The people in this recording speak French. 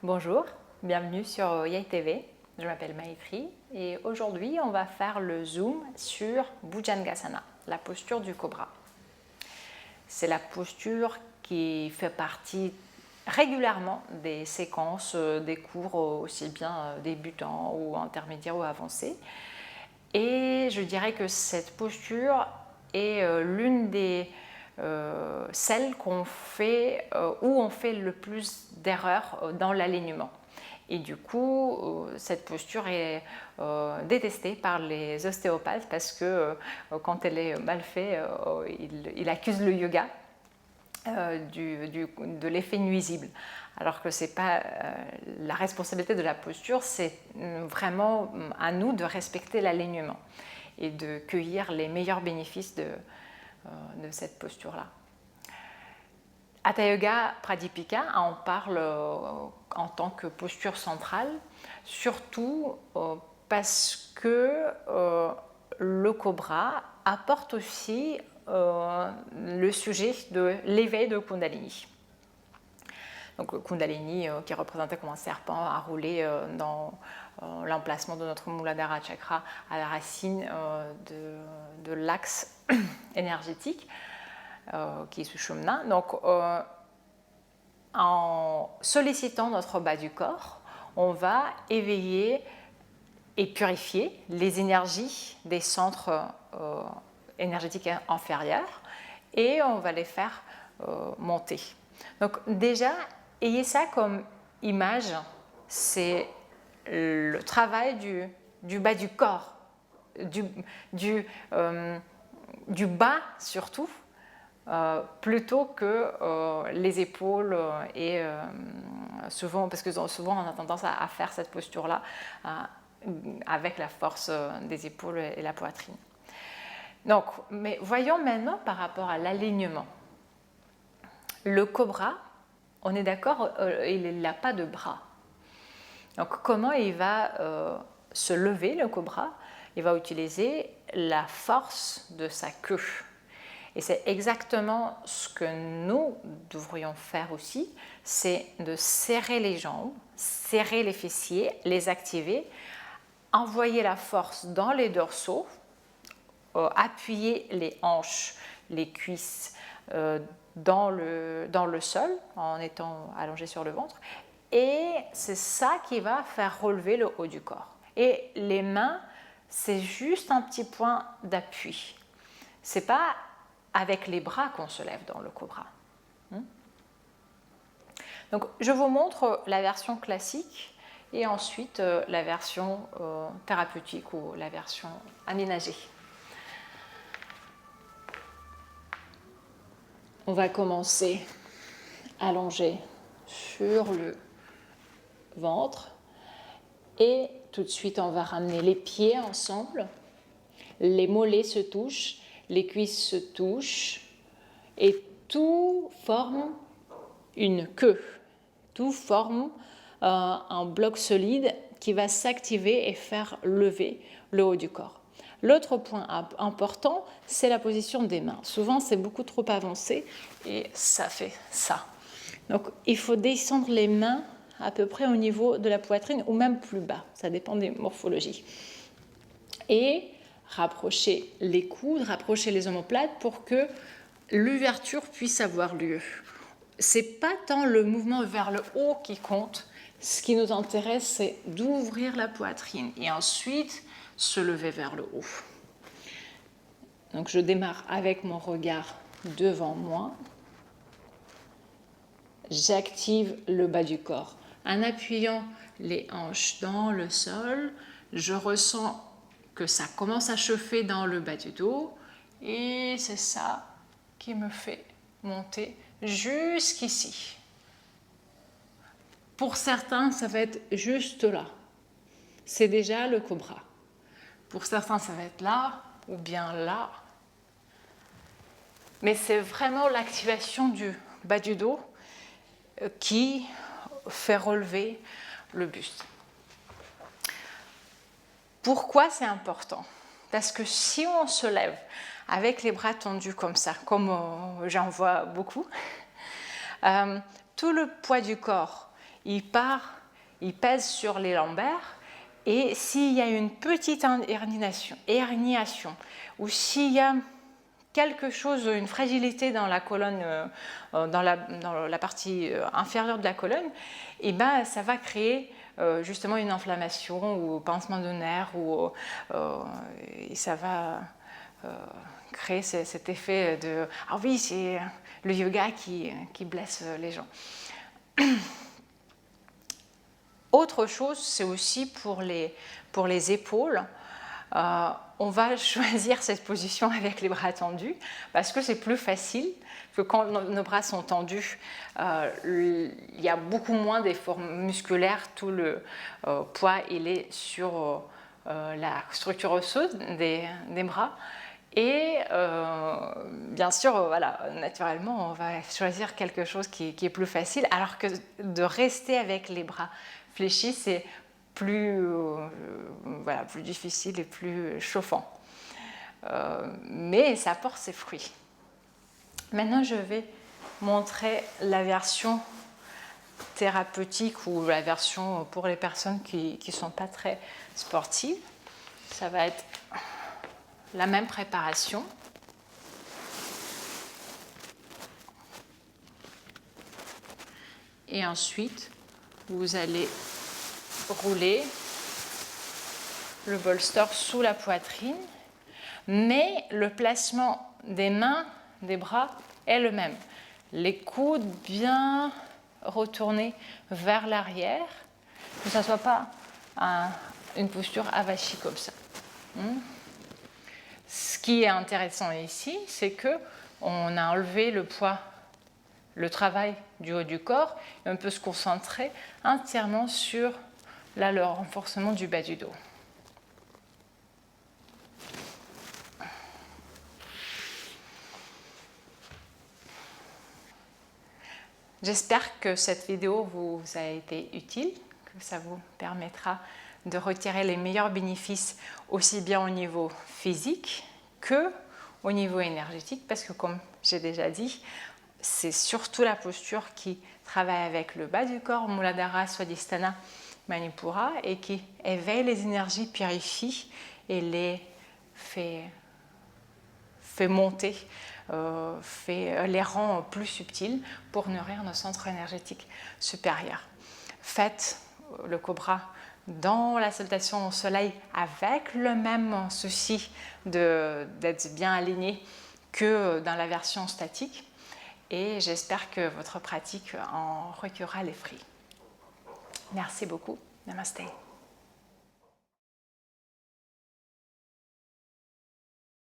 Bonjour, bienvenue sur Yay TV. Je m'appelle Maitri et aujourd'hui on va faire le zoom sur Bhujangasana, la posture du cobra. C'est la posture qui fait partie régulièrement des séquences des cours aussi bien débutants ou intermédiaires ou avancés. Et je dirais que cette posture est l'une des celles qu'on fait où on fait le plus d'erreurs dans l'alignement. Et du coup, cette posture est détestée par les ostéopathes parce que quand elle est mal faite, ils accusent le yoga de l'effet nuisible. Alors que ce n'est pas la responsabilité de la posture, c'est vraiment à nous de respecter l'alignement et de cueillir les meilleurs bénéfices de cette posture-là. Hatha Yoga Pradipika en parle en tant que posture centrale, surtout parce que le cobra apporte aussi le sujet de l'éveil de Kundalini. Donc le Kundalini qui est représenté comme un serpent à rouler dans l'emplacement de notre Muladhara Chakra à la racine de l'axe énergétique qui est Sushumna. Donc en sollicitant notre bas du corps, on va éveiller et purifier les énergies des centres énergétiques inférieurs et on va les faire monter. Donc déjà, ayez ça comme image, c'est le travail du bas du corps, du bas surtout, plutôt que les épaules et souvent, parce que souvent on a tendance à faire cette posture-là avec la force des épaules et la poitrine. Donc, mais voyons maintenant par rapport à l'alignement. Le cobra, on est d'accord, il n'a pas de bras. Donc comment il va se lever, le cobra? Il va utiliser la force de sa queue. Et c'est exactement ce que nous devrions faire aussi, c'est de serrer les jambes, serrer les fessiers, les activer, envoyer la force dans les dorsaux, appuyer les hanches, les cuisses dans le sol en étant allongé sur le ventre. Et c'est ça qui va faire relever le haut du corps. Et les mains, c'est juste un petit point d'appui. C'est pas avec les bras qu'on se lève dans le cobra. Donc, je vous montre la version classique et ensuite la version thérapeutique ou la version aménagée. On va commencer allongé sur le ventre et tout de suite on va ramener les pieds ensemble, les mollets se touchent, les cuisses se touchent et tout forme une queue, tout forme un bloc solide qui va s'activer et faire lever le haut du corps. L'autre point important, c'est la position des mains. Souvent, c'est beaucoup trop avancé et ça fait ça. Donc, il faut descendre les mains à peu près au niveau de la poitrine ou même plus bas. Ça dépend des morphologies. Et rapprocher les coudes, rapprocher les omoplates pour que l'ouverture puisse avoir lieu. C'est pas tant le mouvement vers le haut qui compte. Ce qui nous intéresse, c'est d'ouvrir la poitrine et ensuite se lever vers le haut. Donc je démarre avec mon regard devant moi. J'active le bas du corps. En appuyant les hanches dans le sol, je ressens que ça commence à chauffer dans le bas du dos et c'est ça qui me fait monter jusqu'ici. Pour certains, ça va être juste là. C'est déjà le cobra. Pour certains, ça va être là ou bien là. Mais c'est vraiment l'activation du bas du dos qui fait relever le buste. Pourquoi c'est important? Parce que si on se lève avec les bras tendus comme ça, comme j'en vois beaucoup, tout le poids du corps, il part, il pèse sur les lombaires, et s'il y a une petite herniation ou s'il y a quelque chose, une fragilité dans la colonne, dans la partie inférieure de la colonne, et ben, ça va créer justement une inflammation ou pincement de nerfs, et ça va créer cet effet de « Ah oui, c'est le yoga qui blesse les gens ». Autre chose, c'est aussi pour les épaules. On va choisir cette position avec les bras tendus parce que c'est plus facile, que quand nos bras sont tendus, il y a beaucoup moins d'efforts musculaires, tout le poids il est sur la structure osseuse des bras. Et bien sûr, voilà, naturellement, on va choisir quelque chose qui est plus facile, alors que de rester avec les bras fléchis, c'est plus difficile et plus chauffant. Mais ça porte ses fruits. Maintenant, je vais montrer la version thérapeutique ou la version pour les personnes qui ne sont pas très sportives. Ça va être la même préparation. Et ensuite, vous allez rouler le bolster sous la poitrine, mais le placement des mains, des bras est le même. Les coudes bien retournés vers l'arrière, que ça ne soit pas une posture avachie comme ça. Ce qui est intéressant ici, c'est qu'on a enlevé le poids, le travail du haut du corps, et on peut se concentrer entièrement sur le renforcement du bas du dos. J'espère que cette vidéo vous a été utile, que ça vous permettra de retirer les meilleurs bénéfices aussi bien au niveau physique que au niveau énergétique, parce que comme j'ai déjà dit, c'est surtout la posture qui travaille avec le bas du corps, Muladhara, Swadhisthana, Manipura, et qui éveille les énergies, purifie et les fait monter, les rend plus subtils pour nourrir nos centres énergétiques supérieurs. Faites le cobra dans la salutation au soleil avec le même souci d'être bien aligné que dans la version statique, et j'espère que votre pratique en recueillera les fruits. Merci beaucoup. Namasté.